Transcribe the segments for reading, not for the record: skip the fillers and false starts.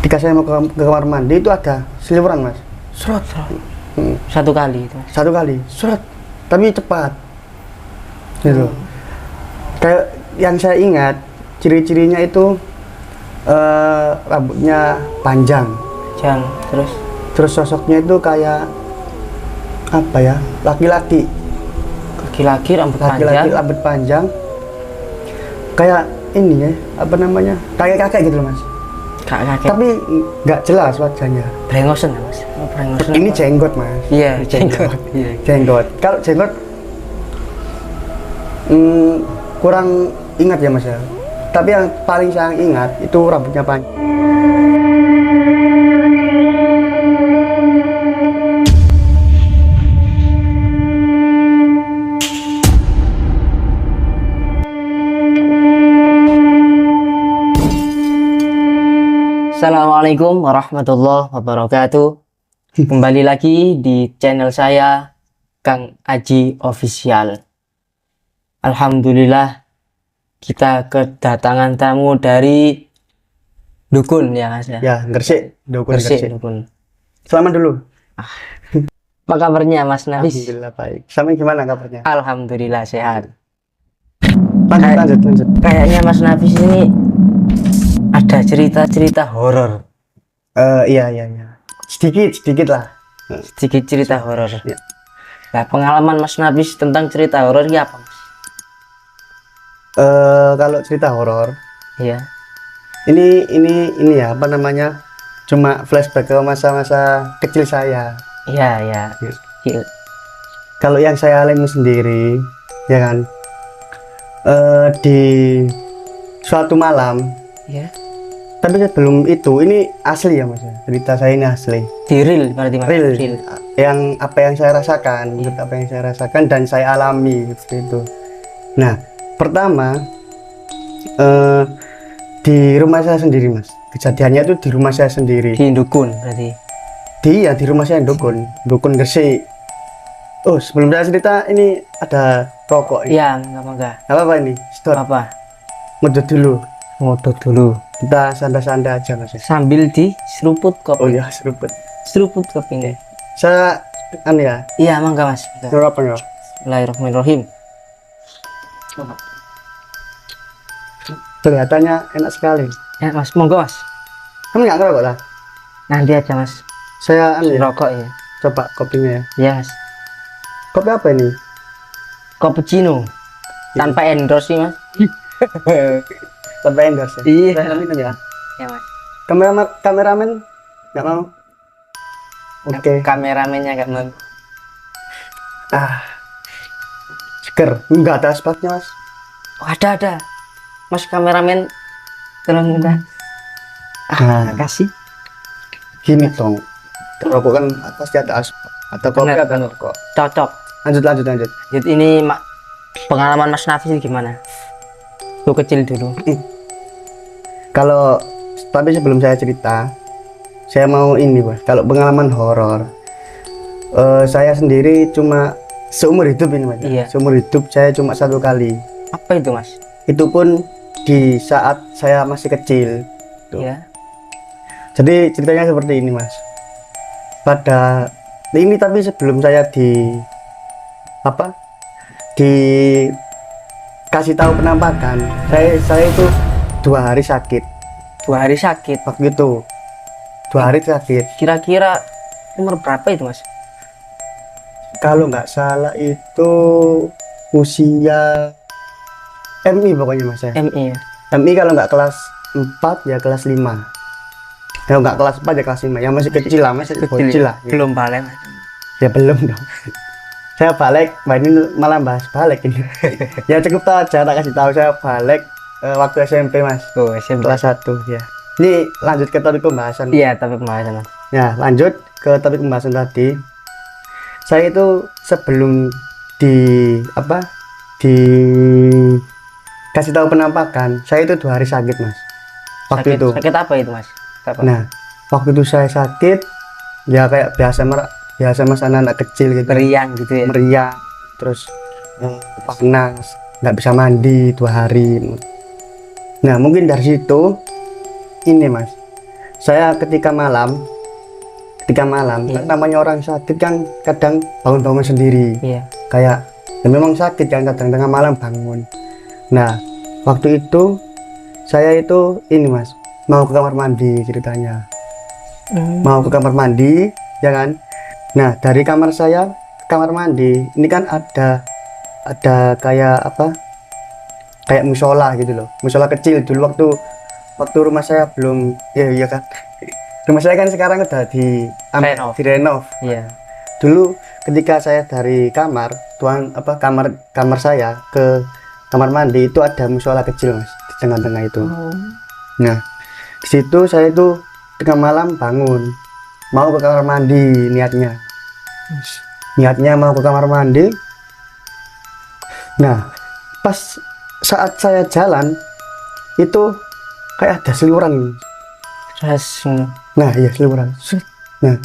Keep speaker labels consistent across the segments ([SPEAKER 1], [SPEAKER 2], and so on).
[SPEAKER 1] Ketika saya mau ke kamar mandi itu ada seliweran mas.
[SPEAKER 2] Serot. Satu kali itu.
[SPEAKER 1] Satu kali, seret. Tapi cepat. Gitu. Kayak yang saya ingat, ciri-cirinya itu rambutnya panjang. Terus sosoknya itu kayak apa ya? Laki-laki rambut panjang. Kayak ini ya, apa namanya? Kayak kakek gitu loh mas.
[SPEAKER 2] Kakek.
[SPEAKER 1] Tapi nggak jelas wajahnya.
[SPEAKER 2] Brengosen ya mas.
[SPEAKER 1] Ini jenggot mas.
[SPEAKER 2] Iya, jenggot. Iya.
[SPEAKER 1] Jenggot. Kalau jenggot kurang ingat ya mas ya. Tapi yang paling saya ingat itu rambutnya panjang.
[SPEAKER 2] Assalamualaikum warahmatullahi wabarakatuh. Kembali lagi di channel saya, Kang Aji Official. Alhamdulillah kita kedatangan tamu dari Dukun ya mas ya?
[SPEAKER 1] Ya, Gresik.
[SPEAKER 2] Dukun.
[SPEAKER 1] Selamat dulu.
[SPEAKER 2] Apa kabarnya Mas Nafis?
[SPEAKER 1] Alhamdulillah baik. Sama gimana kabarnya?
[SPEAKER 2] Alhamdulillah sehat.
[SPEAKER 1] Lanjut.
[SPEAKER 2] Kayaknya Mas Nafis ini ada cerita-cerita horor.
[SPEAKER 1] Iya. Sedikit lah.
[SPEAKER 2] Sedikit cerita horor.
[SPEAKER 1] Ya.
[SPEAKER 2] Nah, pengalaman Mas Nafis tentang cerita horor ini apa Mas?
[SPEAKER 1] Kalau cerita horor,
[SPEAKER 2] Iya.
[SPEAKER 1] ini ya apa namanya? Cuma flashback ke masa-masa kecil saya.
[SPEAKER 2] Iya. Iya.
[SPEAKER 1] Kalau yang saya alami sendiri, ya kan, di suatu malam.
[SPEAKER 2] Iya.
[SPEAKER 1] Tapi sebelum itu, ini asli ya mas. Cerita saya ini asli.
[SPEAKER 2] Di real berarti Mas.
[SPEAKER 1] Real.
[SPEAKER 2] Real.
[SPEAKER 1] Yang apa yang saya rasakan, apa yang saya rasakan dan saya alami seperti itu. Nah, pertama di rumah saya sendiri mas. Kejadiannya itu di rumah saya sendiri.
[SPEAKER 2] Di Dukun berarti.
[SPEAKER 1] Di rumah saya Dukun Gresik. Oh, sebelum saya cerita ini ada rokok ini.
[SPEAKER 2] Iya, enggak.
[SPEAKER 1] Apa ini? Stop.
[SPEAKER 2] Apa?
[SPEAKER 1] Ngedot dulu.
[SPEAKER 2] Ngodot dulu.
[SPEAKER 1] Kita sanda-sanda aja mas.
[SPEAKER 2] Sambil diseruput kopi.
[SPEAKER 1] Oh ya, seruput.
[SPEAKER 2] Seruput kopi ini.
[SPEAKER 1] Saya ya.
[SPEAKER 2] Iya, mangga Mas.
[SPEAKER 1] Apa ya?
[SPEAKER 2] Bismillahirrahmanirrahim.
[SPEAKER 1] Kelihatannya enak sekali.
[SPEAKER 2] Ya Mas, monggo Mas.
[SPEAKER 1] Kamu nggak ngerokok lah?
[SPEAKER 2] Nanti aja Mas.
[SPEAKER 1] Saya ya.
[SPEAKER 2] Rokok ya.
[SPEAKER 1] Coba kopinya ya.
[SPEAKER 2] Iya Mas.
[SPEAKER 1] Kopi apa ini?
[SPEAKER 2] Cappuccino. Tanpa endorse sih Mas.
[SPEAKER 1] Sampai endorse ya?
[SPEAKER 2] Iya.
[SPEAKER 1] Saya minum ya.
[SPEAKER 2] Ya Mas.
[SPEAKER 1] Kameramen nggak mau? Oke.
[SPEAKER 2] Kameramennya nggak mau.
[SPEAKER 1] Seger. Nggak ada asbaknya mas.
[SPEAKER 2] Oh, ada. Mas kameramen tolong minta. Kasih.
[SPEAKER 1] Gini dong. Rokok kan pasti ada asbak. Atau kopi
[SPEAKER 2] Bener,
[SPEAKER 1] ada
[SPEAKER 2] bener.
[SPEAKER 1] rokok.
[SPEAKER 2] Cocok.
[SPEAKER 1] Lanjut.
[SPEAKER 2] Jadi ini pengalaman Mas Nafis ini gimana? Lu kecil dulu.
[SPEAKER 1] Tapi sebelum saya cerita, saya mau ini mas. Kalau pengalaman horor, saya sendiri cuma seumur hidup ini mas.
[SPEAKER 2] Iya.
[SPEAKER 1] Seumur hidup saya cuma satu kali.
[SPEAKER 2] Apa itu Mas?
[SPEAKER 1] Itu pun di saat saya masih kecil. Tuh.
[SPEAKER 2] Iya.
[SPEAKER 1] Jadi ceritanya seperti ini mas. Ini tapi sebelum saya dikasih tahu penampakan, saya itu 2 hari sakit.
[SPEAKER 2] 2 hari sakit.
[SPEAKER 1] Waktu itu 2 hari sakit.
[SPEAKER 2] Kira-kira umur berapa itu Mas?
[SPEAKER 1] Kalau nggak salah itu usia MI pokoknya mas ya.
[SPEAKER 2] MI ya.
[SPEAKER 1] MI kalau nggak kelas 4 ya kelas 5. Kalau nggak kelas 4 ya kelas 5. Yang masih kecil lah, masih kecil lah.
[SPEAKER 2] Belum balik Mas.
[SPEAKER 1] Ya belum dong. Saya balik, ini malah bahas balik ini. Ya cukup tahu aja, tak kasih tahu saya balik waktu SMP mas.
[SPEAKER 2] Oh, SMP.
[SPEAKER 1] Kelas 1 ya. Ini lanjut ke topik pembahasan.
[SPEAKER 2] Iya, tapi pembahasan Mas.
[SPEAKER 1] Ya lanjut ke topik pembahasan tadi. Saya itu sebelum kasih tahu penampakan, saya itu 2 hari sakit mas. Waktu itu.
[SPEAKER 2] Sakit apa itu Mas? Apa?
[SPEAKER 1] Nah, waktu itu saya sakit, ya kayak biasa mas anak-anak kecil gitu.
[SPEAKER 2] Meriang gitu ya.
[SPEAKER 1] Meriang, terus panas, nggak bisa mandi 2 hari. Nah mungkin dari situ ini mas, saya ketika malam
[SPEAKER 2] Iya.
[SPEAKER 1] kan namanya orang sakit kan kadang bangun-bangun sendiri,
[SPEAKER 2] Iya.
[SPEAKER 1] kayak ya memang sakit kan kadang tengah malam bangun. Nah waktu itu saya itu ini mas, mau ke kamar mandi ceritanya, mau ke kamar mandi ya kan. Nah dari kamar saya ke kamar mandi ini kan ada kayak apa, kayak musola gitu loh, musola kecil dulu waktu rumah saya belum, ya kan, rumah saya kan sekarang udah
[SPEAKER 2] Renov.
[SPEAKER 1] direnov.
[SPEAKER 2] Iya.
[SPEAKER 1] Dulu ketika saya dari kamar kamar saya ke kamar mandi itu ada musola kecil mas di tengah-tengah itu. Nah di situ saya itu tengah malam bangun mau ke kamar mandi, niatnya mau ke kamar mandi. Nah pas saat saya jalan itu kayak ada seliweran.
[SPEAKER 2] Terus
[SPEAKER 1] Nah iya seliweran. Nah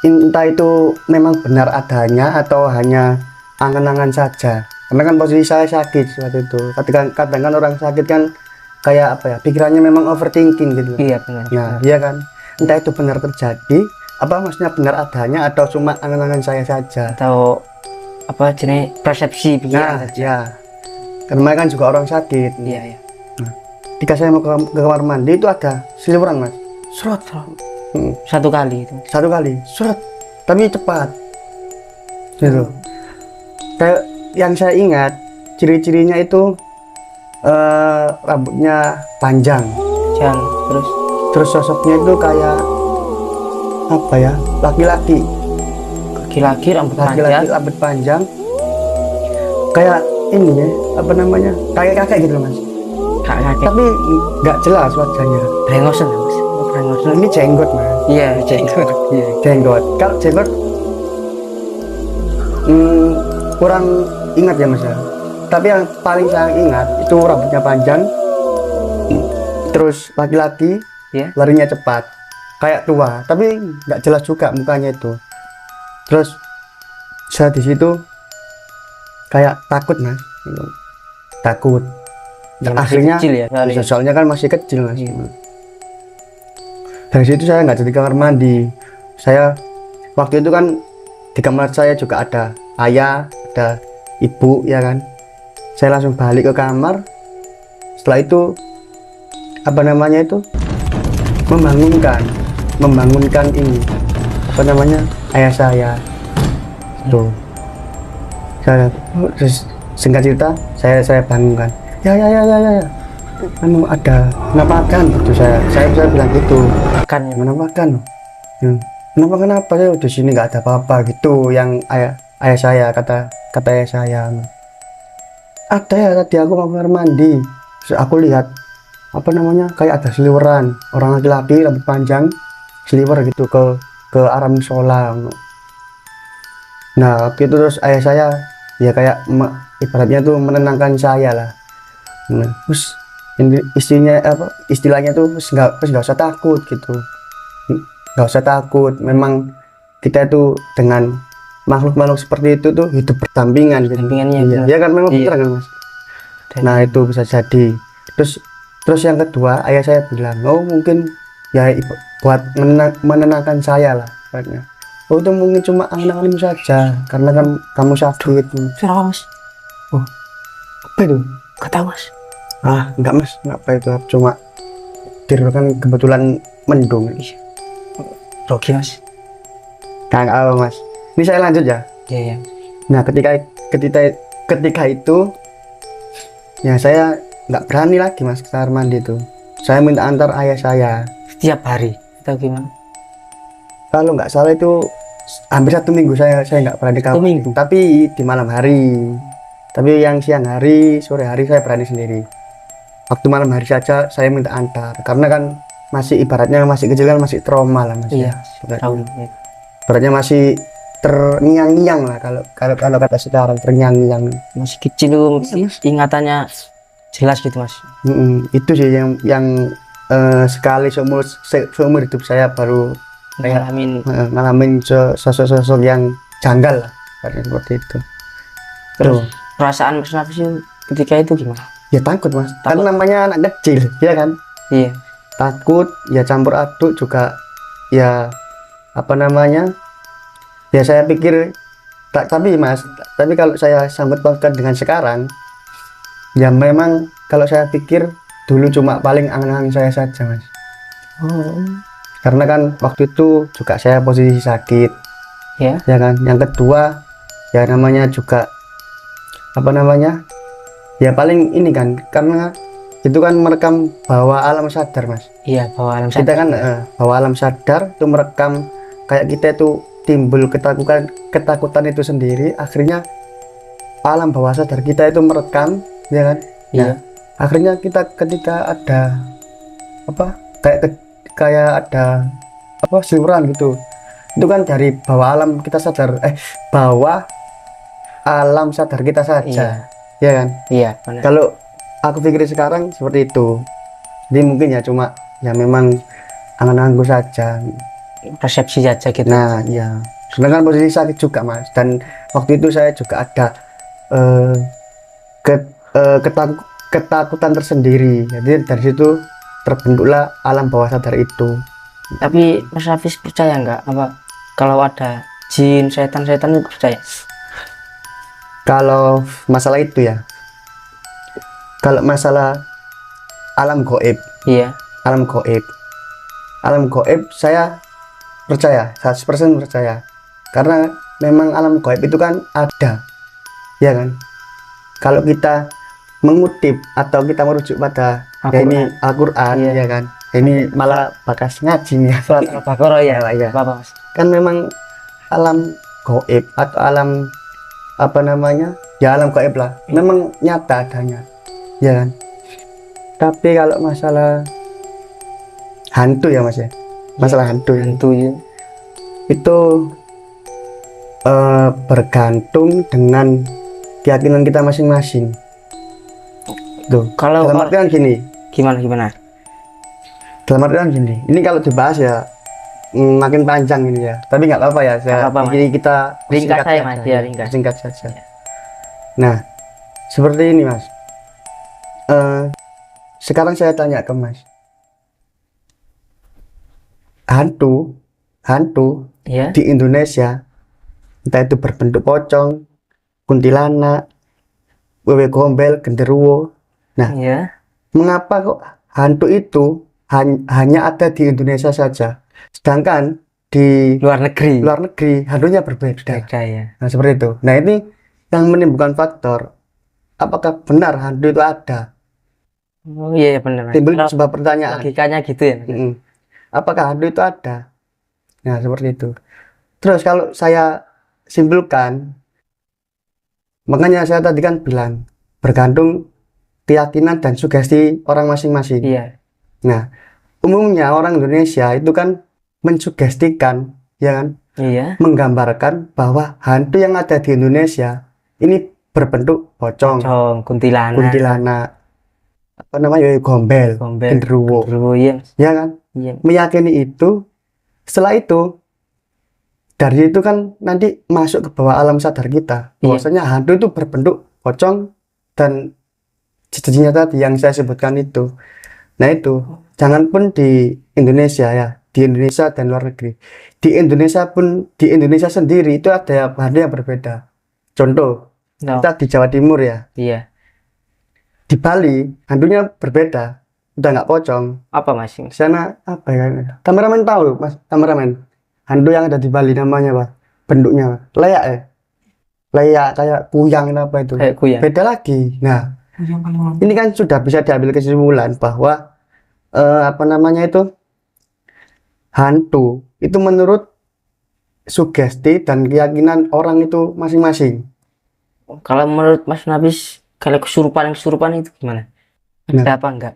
[SPEAKER 1] entah itu memang benar adanya atau hanya angan-angan saja, karena kan posisi saya sakit waktu itu. Kadang kan orang sakit kan kayak apa ya, pikirannya memang overthinking gitu.
[SPEAKER 2] iya benar.
[SPEAKER 1] Nah iya kan, entah itu benar terjadi apa, maksudnya benar adanya atau cuma angan-angan saya saja.
[SPEAKER 2] Atau apa jenis persepsi pikiran
[SPEAKER 1] Nah
[SPEAKER 2] saja.
[SPEAKER 1] ya, karena kan juga orang sakit.
[SPEAKER 2] Iya, iya.
[SPEAKER 1] Ketika saya mau ke kamar mandi itu ada seliweran mas,
[SPEAKER 2] Serot.
[SPEAKER 1] Hmm,
[SPEAKER 2] Satu kali itu.
[SPEAKER 1] satu kali seret, tapi cepat gitu. Kayak yang saya ingat ciri-cirinya itu rambutnya panjang,
[SPEAKER 2] Jangan terus
[SPEAKER 1] terus sosoknya itu kayak apa ya, laki-laki
[SPEAKER 2] rambut panjang.
[SPEAKER 1] rambut panjang, kayak ini ya, apa namanya, kayak kakek gitu loh mas,
[SPEAKER 2] Kakek.
[SPEAKER 1] tapi nggak jelas wajahnya.
[SPEAKER 2] Brengosen ya, mas. Brengosen.
[SPEAKER 1] Ini jenggot mas,
[SPEAKER 2] Iya, jenggot. Iya.
[SPEAKER 1] jenggot. Kalau jenggot kurang ingat ya mas ya, tapi yang paling saya ingat itu rambutnya panjang, terus laki-laki,
[SPEAKER 2] Iya.
[SPEAKER 1] larinya cepat kayak tua, tapi nggak jelas juga mukanya itu. Terus saya di situ kayak takut mas, takut.
[SPEAKER 2] Ya, masih
[SPEAKER 1] Akhirnya
[SPEAKER 2] kecil ya soalnya.
[SPEAKER 1] soalnya kan masih kecil mas.
[SPEAKER 2] Iya.
[SPEAKER 1] Dari situ saya nggak jadi kamar mandi. Saya waktu itu kan di kamar saya juga ada ayah, ada ibu ya kan. Saya langsung balik ke kamar. Setelah itu apa namanya itu, membangunkan ini apa namanya, ayah saya tuh. Saya terus singkat cerita saya bangunkan, ya anu ada penampakan gitu. Saya bilang gitu,
[SPEAKER 2] Makan ya.
[SPEAKER 1] penampakan. Kenapa ya di sini nggak ada apa-apa gitu, yang ayah saya kata ayah saya. Ada ya, tadi aku mau kamar mandi, terus aku lihat apa namanya, kayak ada seliweran orang laki-laki rambut panjang, seliwer gitu ke arah musola. Nah waktu itu terus ayah saya ya kayak ibaratnya tuh menenangkan saya lah. Nah, terus istilahnya tuh nggak usah takut gitu, nggak usah takut. Memang kita itu dengan makhluk-makhluk seperti itu tuh hidup berdampingan gitu.
[SPEAKER 2] Dampingannya,
[SPEAKER 1] Iya,
[SPEAKER 2] benar.
[SPEAKER 1] ya kan, memang
[SPEAKER 2] Iya.
[SPEAKER 1] benar kan mas.
[SPEAKER 2] Dan
[SPEAKER 1] Nah itu bisa jadi. Terus yang kedua, ayah saya bilang, oh mungkin ya buat menenangkan saya lah katanya. Oh itu mungkin cuma angan-anganmu saja karena kan kamu sakit.
[SPEAKER 2] Kenapa mas?
[SPEAKER 1] Apa itu?
[SPEAKER 2] Gak tahu mas.
[SPEAKER 1] Enggak mas, enggak apa itu, cuma kan kebetulan mendung.
[SPEAKER 2] Rogi mas.
[SPEAKER 1] Enggak apa mas. Ini saya lanjut ya.
[SPEAKER 2] Iya, iya.
[SPEAKER 1] Nah ketika itu ya saya nggak berani lagi mas ke kamar mandi itu. Saya minta antar ayah saya.
[SPEAKER 2] Setiap hari atau gimana?
[SPEAKER 1] Kalau nggak salah itu hampir 1 minggu saya nggak berani ke kamar
[SPEAKER 2] 1 minggu?
[SPEAKER 1] mandi. Tapi di malam hari. Tapi yang siang hari, sore hari saya berani sendiri. Waktu malam hari saja saya minta antar, karena kan masih ibaratnya masih kecil kan, masih trauma lah mas.
[SPEAKER 2] Iya.
[SPEAKER 1] Ya.
[SPEAKER 2] Tahu.
[SPEAKER 1] Ibaratnya masih terngiang-ngiang lah, kalau kata sekarang terngiang-ngiang.
[SPEAKER 2] Masih kecil itu mesti ingatannya jelas gitu mas.
[SPEAKER 1] Itu sih yang sekali seumur hidup saya baru kayak
[SPEAKER 2] Ngalamin.
[SPEAKER 1] ngalamin sosok-sosok yang janggal lah, kayak seperti itu.
[SPEAKER 2] Terus
[SPEAKER 1] Tuh.
[SPEAKER 2] perasaan mas Nafis itu ketika itu gimana?
[SPEAKER 1] Ya takut mas,
[SPEAKER 2] Takut.
[SPEAKER 1] kan namanya anak kecil ya kan.
[SPEAKER 2] Iya.
[SPEAKER 1] takut, ya campur aduk juga, ya apa namanya, ya saya pikir tapi mas, tapi kalau saya sambut pautkan dengan sekarang, ya memang kalau saya pikir dulu cuma paling angan-angan saya saja mas,
[SPEAKER 2] Oh,
[SPEAKER 1] karena kan waktu itu juga saya posisi sakit
[SPEAKER 2] ya.
[SPEAKER 1] ya kan. Yang kedua ya namanya juga apa namanya, ya paling ini kan, karena itu kan merekam bawah alam sadar mas.
[SPEAKER 2] Iya, bawa alam
[SPEAKER 1] Kita
[SPEAKER 2] sadar.
[SPEAKER 1] kan bawah alam sadar itu merekam, kayak kita itu timbul ketakutan itu sendiri, akhirnya alam bawah sadar kita itu merekam ya kan.
[SPEAKER 2] Iya.
[SPEAKER 1] Nah akhirnya kita ketika ada apa, kayak ada apa siuran gitu, itu kan dari bawah alam kita sadar, bawah alam sadar kita saja
[SPEAKER 2] Iya.
[SPEAKER 1] ya kan.
[SPEAKER 2] Iya, benar.
[SPEAKER 1] Kalau aku pikir sekarang seperti itu, jadi mungkin ya cuma ya memang angan-anganku saja.
[SPEAKER 2] Persepsi saja gitu.
[SPEAKER 1] Nah ya, sedangkan posisi sakit juga mas, dan waktu itu saya juga ada eh, ketakutan tersendiri, jadi dari situ terbentuklah alam bawah sadar itu.
[SPEAKER 2] Tapi Mas Hafiz percaya nggak apa kalau ada jin, setan-setan itu percaya?
[SPEAKER 1] Kalau masalah itu ya, kalau masalah alam goib,
[SPEAKER 2] Iya.
[SPEAKER 1] alam goib, alam goib saya percaya, 100% percaya, karena memang alam goib itu kan ada ya kan. Kalau kita mengutip atau kita merujuk pada ya ini Al-Quran
[SPEAKER 2] Iya.
[SPEAKER 1] ya kan, ini malah bakas ngaji nih ya.
[SPEAKER 2] Surat Al-Baqarah ya.
[SPEAKER 1] Ya.
[SPEAKER 2] Apa Mas?
[SPEAKER 1] Kan memang alam goib atau alam apa namanya, ya alam gaib lah, memang nyata adanya ya kan. Tapi kalau masalah hantu ya mas ya, masalah hantu ya,
[SPEAKER 2] Hantu ya.
[SPEAKER 1] itu bergantung dengan keyakinan kita masing-masing tuh.
[SPEAKER 2] Kalau
[SPEAKER 1] Dalam artian gini,
[SPEAKER 2] gimana?
[SPEAKER 1] dalam artian gini, ini kalau dibahas ya makin panjang ini ya, tapi nggak apa-apa ya,
[SPEAKER 2] Nggak apa-apa,
[SPEAKER 1] ini kita
[SPEAKER 2] Ringkas
[SPEAKER 1] singkat
[SPEAKER 2] saja Mas,
[SPEAKER 1] saja,
[SPEAKER 2] ya ringkas.
[SPEAKER 1] singkat saja. Nah seperti ini mas, sekarang saya tanya ke mas, hantu
[SPEAKER 2] Ya.
[SPEAKER 1] di Indonesia, entah itu berbentuk pocong, kuntilanak, wewe gombel, genderuwo, nah
[SPEAKER 2] Iya.
[SPEAKER 1] mengapa kok hantu itu hanya ada di Indonesia saja, sedangkan di
[SPEAKER 2] Luar negeri.
[SPEAKER 1] luar negeri hantunya berbeda.
[SPEAKER 2] Beda ya.
[SPEAKER 1] Nah seperti itu. Nah ini yang menimbulkan faktor, apakah benar hantu itu ada?
[SPEAKER 2] Oh iya benar Mas.
[SPEAKER 1] Timbul
[SPEAKER 2] Kalau
[SPEAKER 1] sebuah pertanyaan.
[SPEAKER 2] logikanya gitu ya. Mas?
[SPEAKER 1] Mm-mm. Apakah hantu itu ada? Nah seperti itu. Terus kalau saya simpulkan, makanya saya tadi kan bilang bergantung keyakinan dan sugesti orang masing-masing.
[SPEAKER 2] Iya.
[SPEAKER 1] Nah umumnya orang Indonesia itu kan mensugestikan, ya kan,
[SPEAKER 2] Iya.
[SPEAKER 1] menggambarkan bahwa hantu yang ada di Indonesia ini berbentuk pocong,
[SPEAKER 2] Pocong,
[SPEAKER 1] kuntilanak, apa namanya, gombel,
[SPEAKER 2] gombel,
[SPEAKER 1] genderuwo,
[SPEAKER 2] genderuwo, iya.
[SPEAKER 1] ya kan,
[SPEAKER 2] Iya.
[SPEAKER 1] meyakini itu. Setelah itu, dari itu kan nanti masuk ke bawah alam sadar kita,
[SPEAKER 2] Iya.
[SPEAKER 1] bahwasanya hantu itu berbentuk pocong dan ciri-cirinya tadi yang saya sebutkan itu. Nah itu, jangan pun di Indonesia ya, di Indonesia dan luar negeri. Di Indonesia pun, di Indonesia sendiri itu ada hantu yang berbeda. Contoh,
[SPEAKER 2] No.
[SPEAKER 1] kita di Jawa Timur ya,
[SPEAKER 2] Iya.
[SPEAKER 1] di Bali hantunya berbeda, udah nggak pocong.
[SPEAKER 2] Apa Mas?
[SPEAKER 1] Di sana apa ya? Kameramen tahu mas, kameramen. Hantu yang ada di Bali namanya apa? Bentuknya apa? Leyak ya? Leyak kayak kuyang apa itu?
[SPEAKER 2] Kayak kuyang.
[SPEAKER 1] Beda lagi. Nah, ini kan sudah bisa diambil kesimpulan bahwa apa namanya itu, hantu itu menurut sugesti dan keyakinan orang itu masing-masing.
[SPEAKER 2] Kalau menurut Mas Nabis, kalau kesurupan itu gimana?
[SPEAKER 1] Nah.
[SPEAKER 2] Ada apa enggak?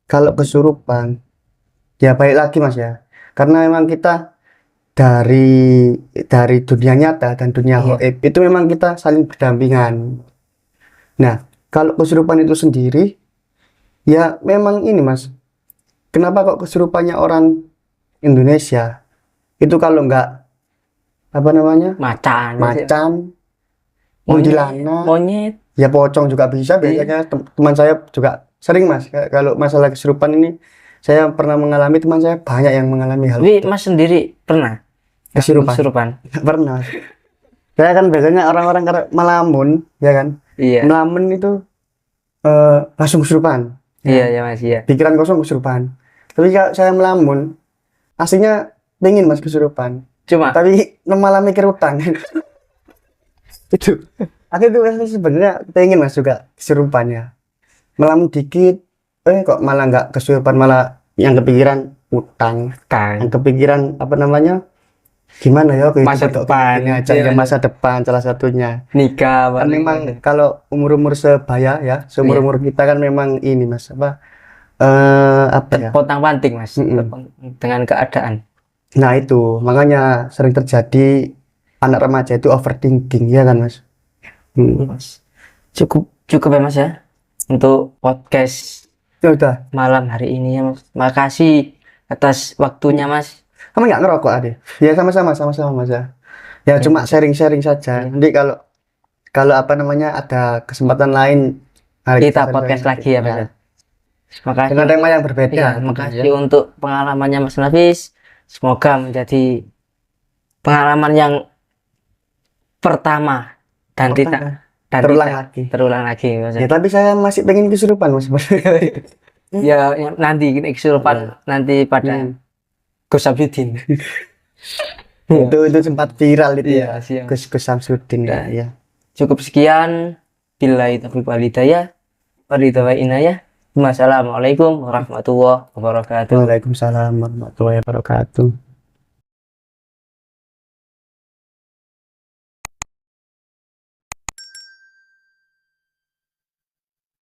[SPEAKER 1] Kalau kesurupan, ya baik lagi mas ya, karena memang kita dari dunia nyata dan dunia
[SPEAKER 2] Iya.
[SPEAKER 1] gaib itu memang kita saling berdampingan. Nah, kalau kesurupan itu sendiri, ya memang ini mas, kenapa kok kesurupannya orang Indonesia itu kalau enggak apa namanya,
[SPEAKER 2] Macan.
[SPEAKER 1] macan,
[SPEAKER 2] Monyet.
[SPEAKER 1] kuntilanak,
[SPEAKER 2] Monyet.
[SPEAKER 1] ya pocong juga bisa.
[SPEAKER 2] Iya.
[SPEAKER 1] Biasanya teman saya juga sering mas, kalau masalah kesurupan ini Saya pernah mengalami, teman saya banyak yang mengalami hal
[SPEAKER 2] Tapi Mas sendiri pernah
[SPEAKER 1] kesurupan.
[SPEAKER 2] kesurupan?
[SPEAKER 1] Nggak pernah. Saya kan biasanya orang-orang kalau melamun, ya kan,
[SPEAKER 2] Iya.
[SPEAKER 1] melamun itu langsung kesurupan.
[SPEAKER 2] Iya ya Mas, iya.
[SPEAKER 1] Pikiran kosong kesurupan. Tapi kalau saya melamun, aslinya pengen mas kesurupan.
[SPEAKER 2] Cuma
[SPEAKER 1] Tapi malah mikir utang. Itu. Aku itu sebenarnya pengen mas juga kesurupan ya. Melamun dikit, kok malah nggak kesurupan, malah yang kepikiran utang, yang kepikiran apa namanya, gimana ya
[SPEAKER 2] Masa depan,
[SPEAKER 1] ini aja ya, masa depan salah satunya.
[SPEAKER 2] nikah
[SPEAKER 1] Kan
[SPEAKER 2] paling
[SPEAKER 1] memang
[SPEAKER 2] ada.
[SPEAKER 1] kalau umur-umur sebaya ya, seumur-umur kita kan memang ini mas apa ya?
[SPEAKER 2] Pontang-panting Mas
[SPEAKER 1] Mm-mm.
[SPEAKER 2] dengan keadaan.
[SPEAKER 1] Nah itu makanya sering terjadi anak remaja itu overthinking ya kan mas.
[SPEAKER 2] Mas. Cukup ya Mas ya untuk podcast
[SPEAKER 1] Ya udah,
[SPEAKER 2] malam hari ini ya Mas. Makasih atas waktunya Mas.
[SPEAKER 1] kamu nggak ngerokok ade? Ya sama-sama mas ya. Ya cuma sharing-sharing saja. Nanti kalau kalau apa namanya ada kesempatan lain, mari
[SPEAKER 2] Kita
[SPEAKER 1] sharing
[SPEAKER 2] podcast lagi ya Mas.
[SPEAKER 1] Ya.
[SPEAKER 2] Ya. Makasih.
[SPEAKER 1] Dengan tema yang berbeda.
[SPEAKER 2] Iya,
[SPEAKER 1] tentunya,
[SPEAKER 2] makasih
[SPEAKER 1] ya.
[SPEAKER 2] untuk pengalamannya Mas Nafis. Semoga menjadi pengalaman yang pertama dan
[SPEAKER 1] Pertama,
[SPEAKER 2] dan
[SPEAKER 1] terulang
[SPEAKER 2] tidak
[SPEAKER 1] lagi.
[SPEAKER 2] terulang lagi Mas.
[SPEAKER 1] Ya tapi saya masih pengen kesurupan mas.
[SPEAKER 2] Ya, nanti kesurupan nanti pada Gus Samsudin.
[SPEAKER 1] Itu sempat viral itu
[SPEAKER 2] Iya,
[SPEAKER 1] ya.
[SPEAKER 2] siap.
[SPEAKER 1] Gus Samsudin
[SPEAKER 2] Nah,
[SPEAKER 1] ya.
[SPEAKER 2] Cukup sekian. Billahi taufiq wal hidayah. Wabillahi inayah. Wassalamualaikum warahmatullahi wabarakatuh.
[SPEAKER 1] Waalaikumsalam warahmatullahi wabarakatuh.